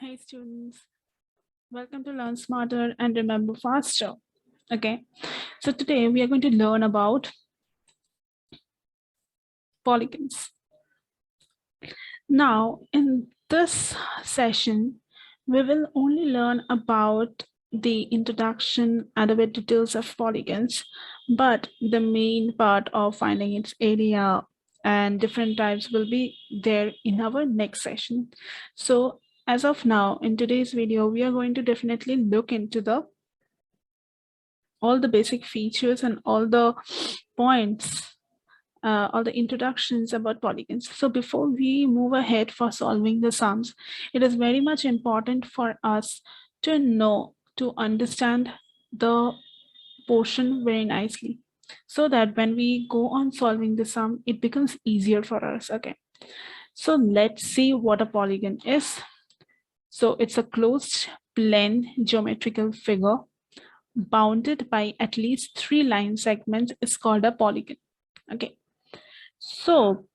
Hey students, welcome to Learn Smarter and Remember Faster. Okay, so today we are going to learn about polygons. Now, in this session, we will only learn about the introduction and the details of polygons, but the main part of finding its area and different types will be there in our next session. So as of now, in today's video, we are going to definitely look into all the basic features and all the points, all the introductions about polygons. So before we move ahead for solving the sums, it is very much important for us to know, to understand the portion very nicely, so that when we go on solving the sum, it becomes easier for us. Okay, so let's see what a polygon is. So it's a closed plane geometrical figure bounded by at least 3 line segments is called a polygon. Okay, so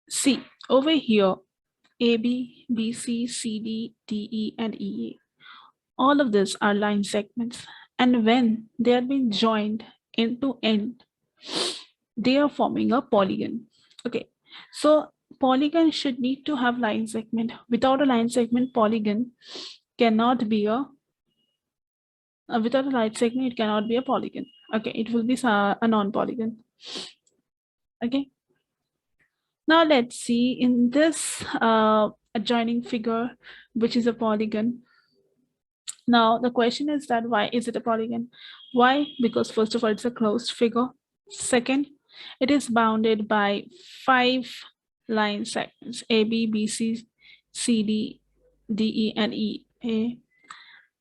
see over here, AB, BC, CD, DE, and EA. All of these are line segments, and when they are being joined end to end, they are forming a polygon. Okay, so polygon should need to have line segment. Without a line segment, polygon cannot be a without a line segment, it cannot be a polygon. Okay, it will be a non-polygon. Okay, now let's see in this adjoining figure, which is a polygon. Now the question is that why is it a polygon? Why? Because first of all, it's a closed figure. Second, it is bounded by 5 line segments, A, B, B, C, C, D, D, E, and E, A.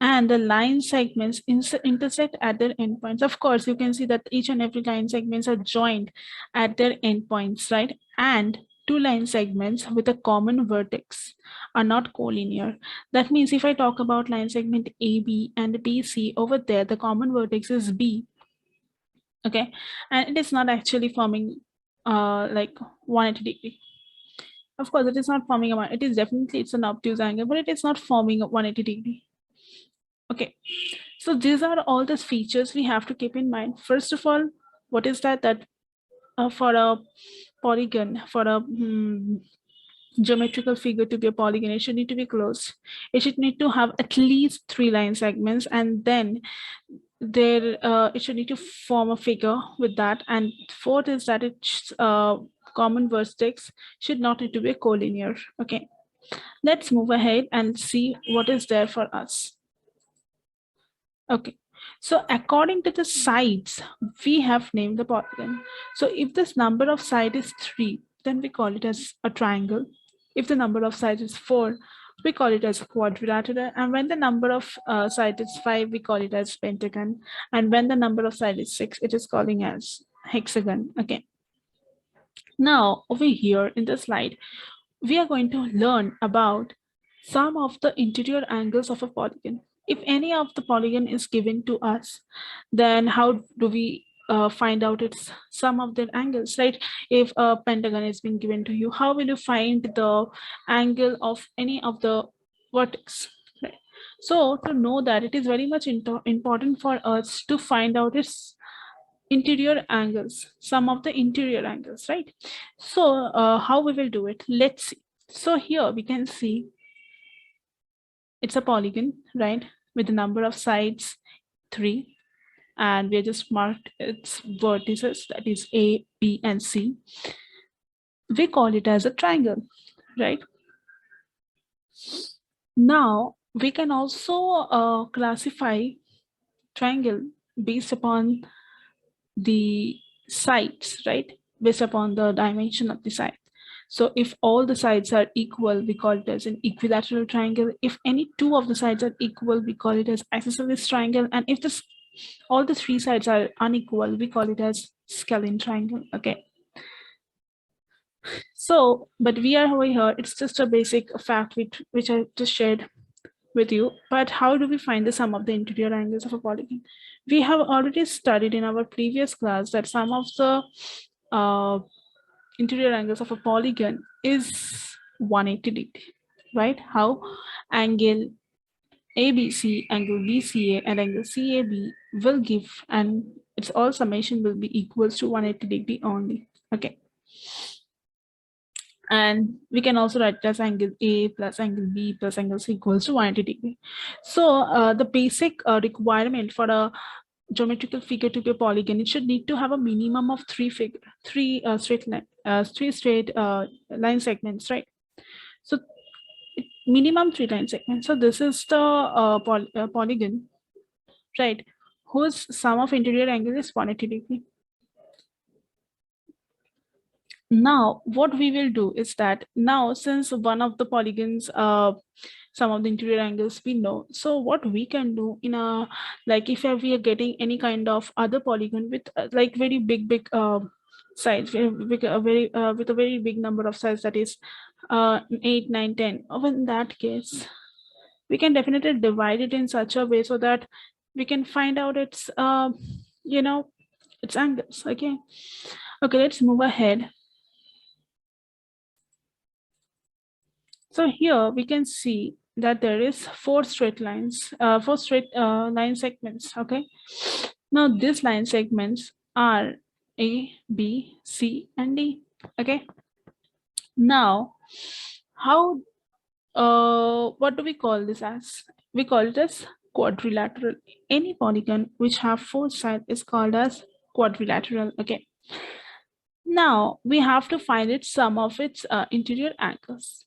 And the line segments intersect at their endpoints. Of course, you can see that each and every line segments are joined at their endpoints, right? And 2 line segments with a common vertex are not collinear. That means if I talk about line segment AB and BC, over there, the common vertex is B. Okay, and it is not actually forming like 180 degree. Of course, it is not forming a one. It is definitely, it's an obtuse angle, but it is not forming a 180 degree. Okay, so these are all the features we have to keep in mind. First of all, what is that for a polygon, for a geometrical figure to be a polygon, it should need to be closed. It should need to have at least 3 line segments, and then there it should need to form a figure with that. And fourth is that its common vertex should not need to be collinear. Okay, let's move ahead and see what is there for us. Okay, so according to the sides, we have named the polygon. So if this number of sides is 3, then we call it as a triangle. If the number of sides is 4, we call it as a quadrilateral. And when the number of sides is 5, we call it as pentagon. And when the number of sides is 6, it is calling as hexagon. Okay. Now over here in the slide, we are going to learn about some of the interior angles of a polygon. If any of the polygon is given to us, then how do we find out its sum of their angles, right? If a pentagon is being given to you, how will you find the angle of any of the vertex, right? So to know that, it is very much important for us to find out its interior angles, some of the interior angles, right? So how we will do it, let's see. So here we can see it's a polygon, right, with the number of sides 3, and we just marked its vertices, that is A, B, and C. We call it as a triangle, right? Now we can also classify triangle based upon the sides, right? Based upon the dimension of the side. So if all the sides are equal, we call it as an equilateral triangle. If any 2 of the sides are equal, we call it as isosceles triangle. And if all the 3 sides are unequal, we call it as scalene triangle. Okay. So, but we are over here, it's just a basic fact which I just shared with you. But how do we find the sum of the interior angles of a polygon? We have already studied in our previous class that sum of the interior angles of a polygon is 180 degree, right? How angle ABC, angle BCA, and angle CAB will give, and its all summation will be equals to 180 degree only. Okay. And we can also write it as angle A plus angle B plus angle C equals to 180 degree. So the basic requirement for a geometrical figure to be a polygon, it should need to have a minimum of three straight line segments, right? So minimum 3 line segments. So this is the polygon, right, whose sum of interior angle is 180 degree. Now what we will do is that, now since one of the polygons, some of the interior angles we know, so what we can do in a, like if we are getting any kind of other polygon with like very big size, with a very big number of size, that is 8, 9, 10, in that case we can definitely divide it in such a way so that we can find out its its angles. Okay, let's move ahead. So here we can see that there is four straight line segments. Okay, now these line segments are A, B, C, and D. Okay, now how what do we call this as? We call it as quadrilateral. Any polygon which have four sides is called as quadrilateral. Okay, now we have to find it sum of its interior angles.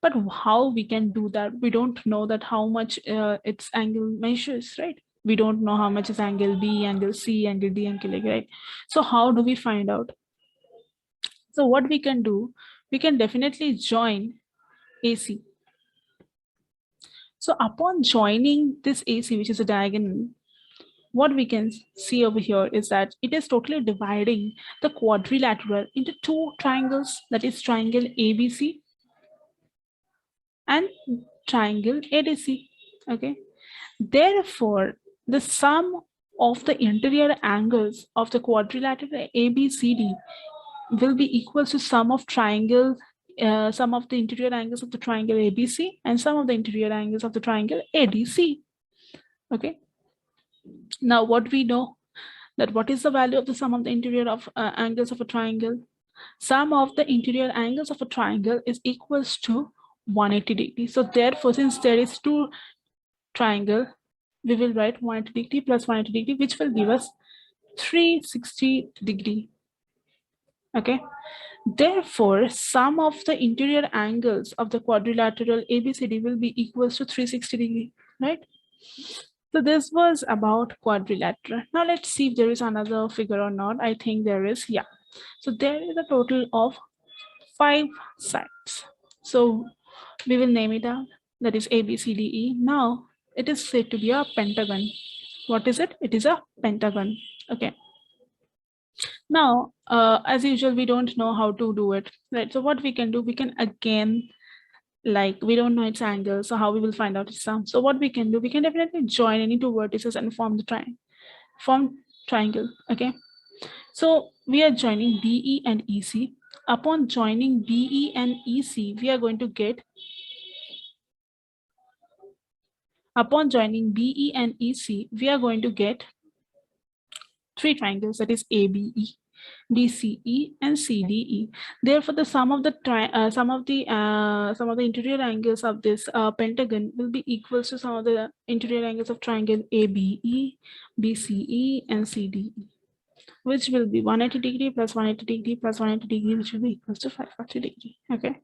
But how we can do that? We don't know that how much its angle measures, right? We don't know how much is angle B, angle C, angle D, angle A, right? So how do we find out? So what we can do, we can definitely join AC. So upon joining this AC, which is a diagonal, what we can see over here is that it is totally dividing the quadrilateral into two triangles, that is triangle ABC and triangle ADC. Okay, therefore the sum of the interior angles of the quadrilateral ABCD will be equal to sum of sum of the interior angles of the triangle ABC and sum of the interior angles of the triangle ADC. Okay, now what we know, that what is the value of the sum of the interior of angles of a triangle? Sum of the interior angles of a triangle is equals to 180 degrees. So therefore, since there is two triangle, we will write 180 degree plus 180 degree, which will give us 360 degree. Okay, therefore sum of the interior angles of the quadrilateral ABCD will be equals to 360 degree, right? So this was about quadrilateral. Now let's see if there is another figure or not. I think there is. Yeah, so there is a total of 5 sides. So we will name it out, that is ABCDE. Now it is said to be a pentagon. What is it? It is a pentagon. Okay, now as usual we don't know how to do it, right? So what we can do, we can again, like we don't know its angle, so how we will find out its sum? So what we can do, we can definitely join any two vertices and form the triangle. Okay, so we are joining BE and EC. Upon joining BE and EC, we are going to get, upon joining BE and EC, we are going to get three triangles, that is ABE, DCE, and CDE. Therefore, the sum of the interior angles of this pentagon will be equal to sum of the interior angles of triangle ABE, BCE, and CDE, which will be 180 degree plus 180 degree plus 180 degree, which will be equal to 540 degree. Okay.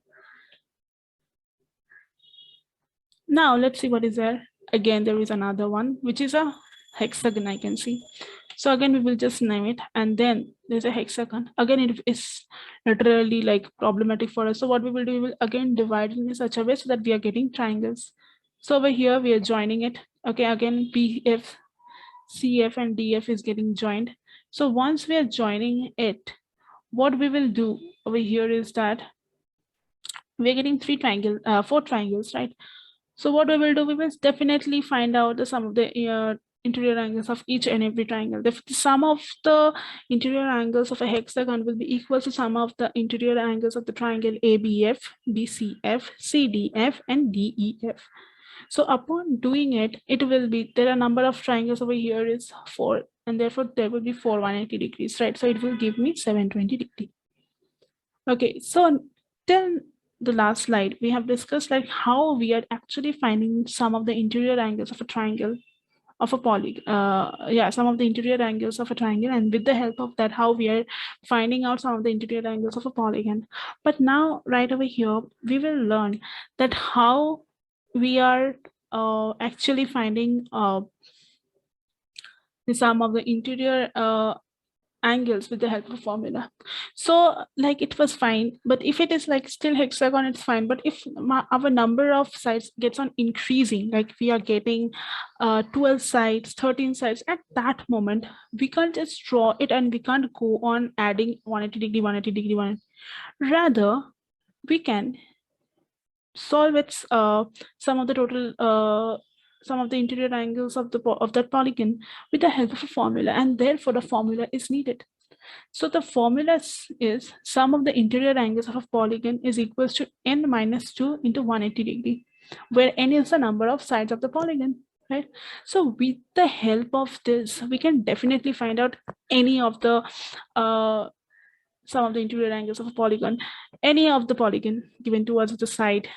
Now let's see what is there. Again, there is another one, which is a hexagon, I can see. So again, we will just name it, and then there's a hexagon. Again, it is literally like problematic for us. So what we will do, we will again divide it in such a way so that we are getting triangles. So over here, we are joining it. Okay, again, PF, CF, and DF is getting joined. So once we are joining it, what we will do over here is that we're getting four triangles, right? So what we will do, we will definitely find out the sum of the interior angles of each and every triangle. The sum of the interior angles of a hexagon will be equal to sum of the interior angles of the triangle ABF, BCF, CDF, and DEF. So upon doing it, it will be, there are number of triangles over here is 4, and therefore there will be 4 180 degrees, right? So it will give me 720 degrees. Okay, so till the last slide, we have discussed like how we are actually finding some of the interior angles of a triangle, of a some of the interior angles of a triangle, and with the help of that, how we are finding out some of the interior angles of a polygon. But now, right over here, we will learn that how we are actually finding the sum of the interior angles with the help of formula. So like it was fine, but if it is like still hexagon, it's fine. But if our number of sides gets on increasing, like we are getting 12 sides, 13 sides, at that moment we can't just draw it and we can't go on adding 180 degree, 180 degree, 180. Rather we can solve its some of the total some of the interior angles of that polygon with the help of a formula, and therefore the formula is needed. So the formula is sum of the interior angles of a polygon is equals to n minus 2 into 180 degree, where n is the number of sides of the polygon, right? So with the help of this, we can definitely find out any of the sum of the interior angles of a polygon, any of the polygon given towards the side,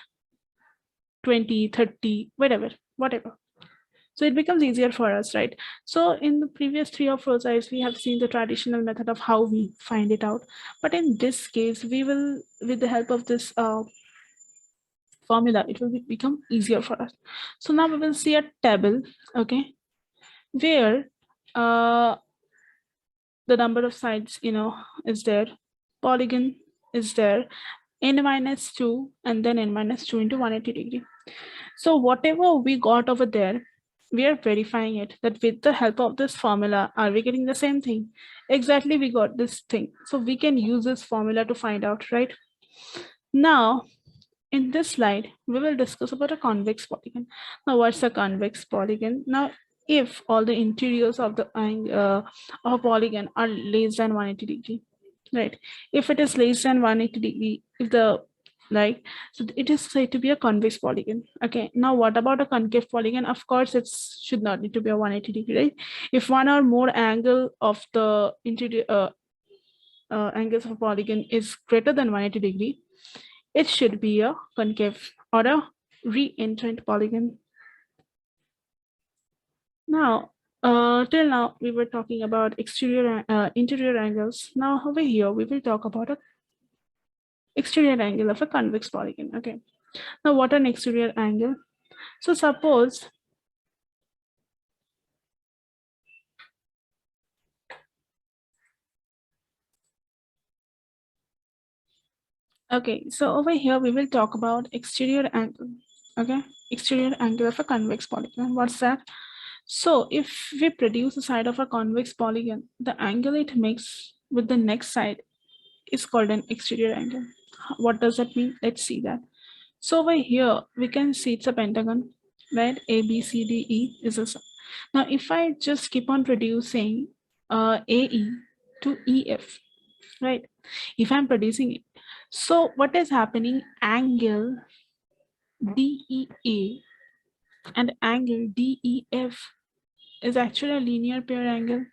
20, 30, whatever. So it becomes easier for us, right? So in the previous 3 or 4 slides, we have seen the traditional method of how we find it out. But in this case, we will, with the help of this formula, it will become easier for us. So now we will see a table, okay, where the number of sides, is there, polygon is there, n minus 2, and then n minus 2 into 180 degree. So whatever we got over there, we are verifying it, that with the help of this formula, are we getting the same thing? Exactly, we got this thing. So we can use this formula to find out, right? Now, in this slide, we will discuss about a convex polygon. Now, what's a convex polygon? Now, if all the interiors of the of a polygon are less than 180 degree, right? If it is less than 180 degree, if the like, so it is said to be a convex polygon. Okay, now what about a concave polygon? Of course, it should not need to be a 180 degree, right? If one or more angle of the interior angles of a polygon is greater than 180 degree, it should be a concave or a reentrant polygon. Now, till now we were talking about interior angles. Now over here we will talk about a exterior angle of a convex polygon. Okay. Now what an exterior angle? So suppose okay, so over here we will talk about exterior angle. Okay, exterior angle of a convex polygon. What's that? So if we produce a side of a convex polygon, the angle it makes with the next side is called an exterior angle. What does that mean? Let's see that. So over here, we can see it's a pentagon, right? A, B, C, D, E is a. Now, if I just keep on reducing AE to EF, right? If I'm producing it. So what is happening? Angle DEA and angle DEF is actually a linear pair angle,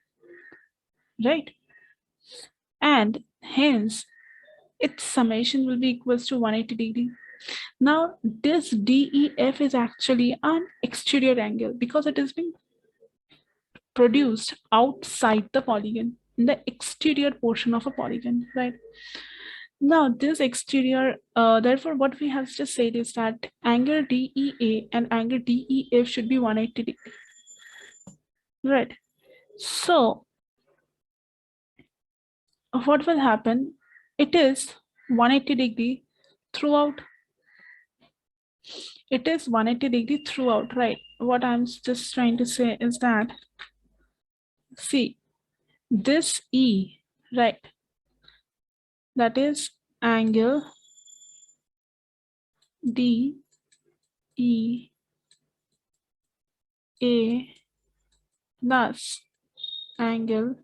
right? And hence its summation will be equals to 180 degree. Now this DEF is actually an exterior angle because it is being produced outside the polygon, in the exterior portion of a polygon, right? Now this exterior, therefore what we have just said is that angle DEA and angle DEF should be 180 degree, right? So what will happen? It is 180 degree throughout. It is 180 degree throughout, right? What I'm just trying to say is that, see, this E, right? That is angle DEA plus angle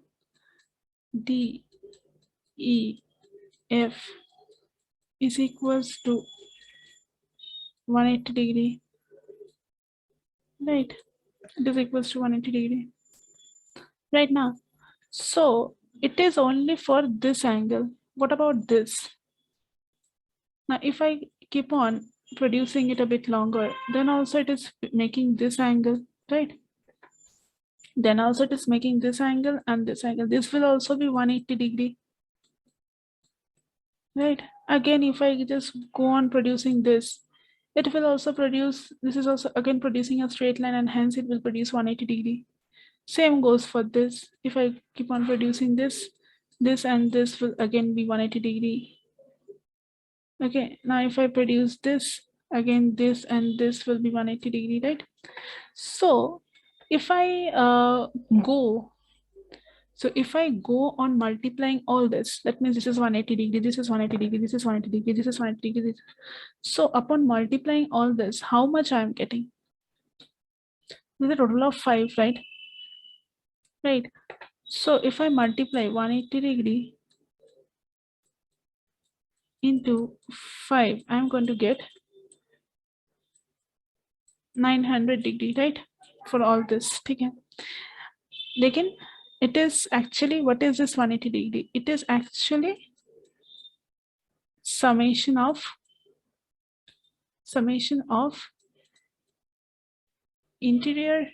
DEF is equals to 180 degree, right? It is equals to 180 degree right now. So it is only for this angle. What about this? Now, if I keep on producing it a bit longer, then also it is making this angle, right? Then also it is making this angle and this angle. This will also be 180 degree, right? Again, if I just go on producing this, it will also produce, this is also again producing a straight line, and hence it will produce 180 degree. Same goes for this. If I keep on producing this, this and this will again be 180 degree. Okay, now if I produce this, again this and this will be 180 degree, right? So if I go on multiplying all this, that means this is 180 degree, this is 180 degree, this is 180 degree, this is 180 degree. So upon multiplying all this, how much I am getting? This is a total of 5, right? Right. So if I multiply 180 degree into 5, I'm going to get 900 degree, right? For all this. Okay. Again, it is actually, what is this 180 degree? It is actually summation of interior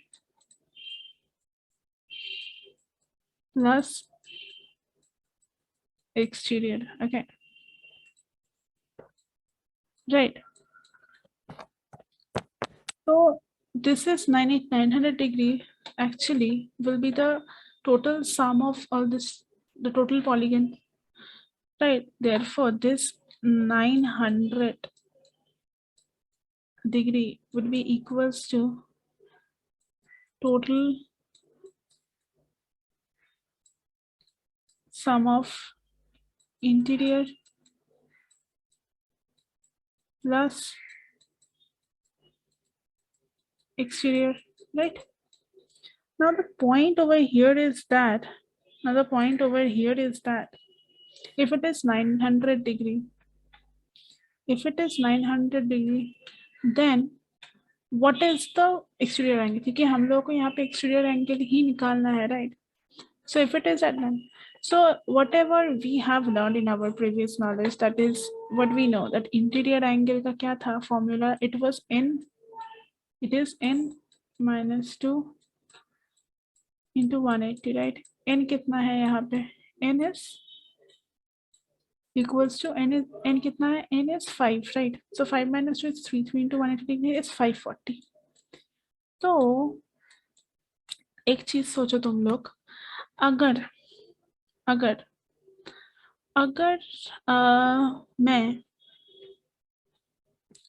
plus exterior. Okay, right. So this is 900 degree actually will be the total sum of all this, the total polygon, right? Therefore this 900 degree would be equals to total sum of interior plus exterior, right? Now the point over here is that, if it is 900 degree, then what is the exterior angle? क्योंकि हम लोगों को यहाँ पे exterior angle ही निकालना है, right? So if it is at 9, so whatever we have learned in our previous knowledge, that is what we know, that interior angle का क्या था formula? It is n minus 2 into 180, right? n कितना है यहाँ पे? n is equals to n कितना है? n is 5, right? So 5 minus 2 is 3 into 180 degree is 540. तो एक चीज सोचो तुम लोग, अगर अगर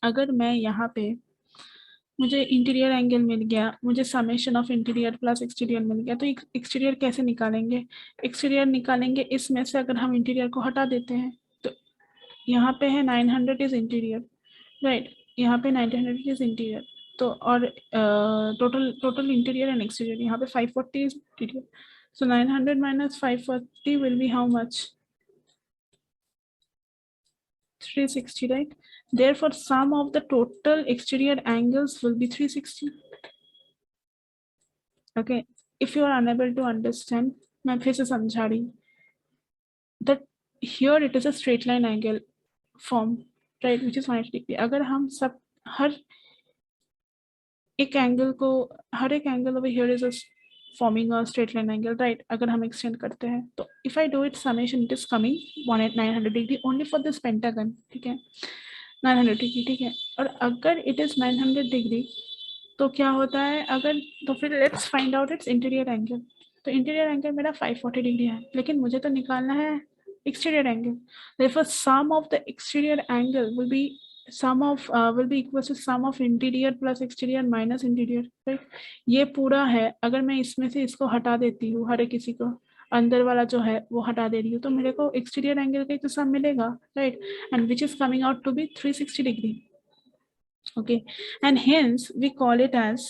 अगर मैं यहाँ पे, मुझे इंटीरियर एंगल मिल गया, मुझे summation of interior plus exterior मिल गया, तो एक्सटीरियर कैसे निकालेंगे? एक्सटीरियर निकालेंगे इसमें से, अगर हम इंटीरियर को हटा देते हैं तो यहाँ पे है 900 इज इंटीरियर, राइट? यहाँ पे 900 इज इंटीरियर, तो और टोटल इंटीरियर एंड एक्सटीरियर, यहाँ पे 540 is interior. So 900 minus 540 will be how much? 360, right? Therefore, sum of the total exterior angles will be 360. Okay, if you are unable to understand, मैं फिर से समझा रही, that here it is a straight line angle form, right, which is 180 degree. अगर हम सब हर एक angle over here is a forming a straight line angle, right? अगर हम extend करते हैं तो if I do it summation, it is coming 900 degree only for this pentagon, ठीक है? 900 degree, ठीक है? और अगर it is 900 degree तो क्या होता है? अगर तो फिर let's find out its interior angle. तो interior angle मेरा 540 degree है, लेकिन मुझे तो निकालना है exterior angle. Therefore, sum of the exterior angle will be equal to sum of interior plus exterior minus interior, right? ये पूरा है, अगर मैं इसमें से इसको हटा देती हूँ, हर किसी को अंदर वाला जो है वो हटा दे रही हूँ, तो मेरे को एक्सटीरियर एंगल का तो सम मिलेगा, right? And which is coming out to be 360 degree. Okay, and hence we call it as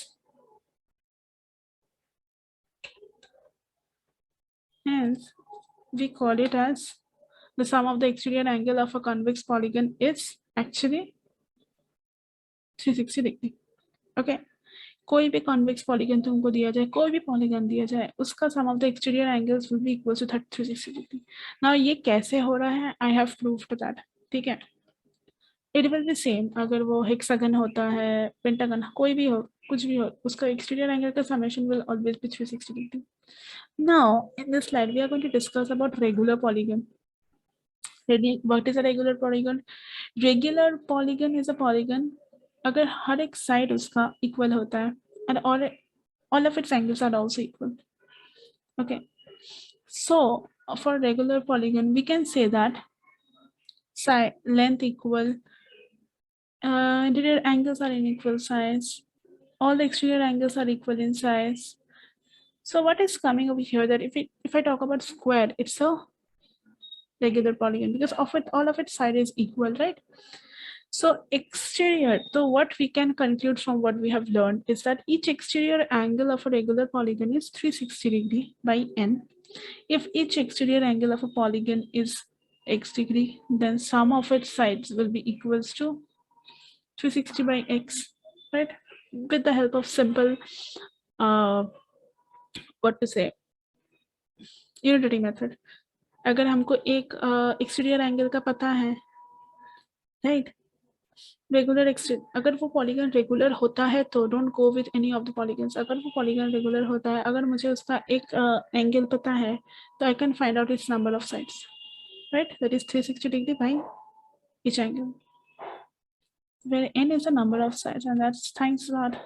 Hence, we call it as the sum of the exterior angle of a convex polygon is actually 360 degree. Okay, कोई भी convex polygon तुमको दिया जाए, कोई भी polygon दिया जाए, उसका sum of the exterior angles will be equal to 360 degree. Now ये कैसे हो रहा है? I have proved that. ठीक है, it will be same. अगर वो hexagon होता है, pentagon, कोई भी हो, कुछ भी हो, उसका exterior angle का summation will always be 360 degree. Now in this slide we are going to discuss about regular polygon. What is a regular polygon? Regular polygon is a polygon अगर हर एक side उसका equal होता है and all of its angles are also equal. Okay, so for regular polygon we can say that side length equal, interior angles are in equal size, all the exterior angles are equal in size. So what is coming over here, that if I talk about square, it's a regular polygon because of it all of its side is equal, right? So exterior, so what we can conclude from what we have learned is that each exterior angle of a regular polygon is 360 degree by n. If each exterior angle of a polygon is x degree, then sum of its sides will be equals to 360 by x, right? With the help of simple, what to say, unitary method. अगर हमको एक exterior angle का पता है, right, regular exterior, अगर वो polygon regular होता है तो don't go with any of the polygons. अगर वो पॉलीगन रेगुलर होता है, अगर मुझे उसका एक एंगल पता है, तो I can find out it's number of sides, right, that is 360 degree by each angle, where n is the number of sides, and that's thanks God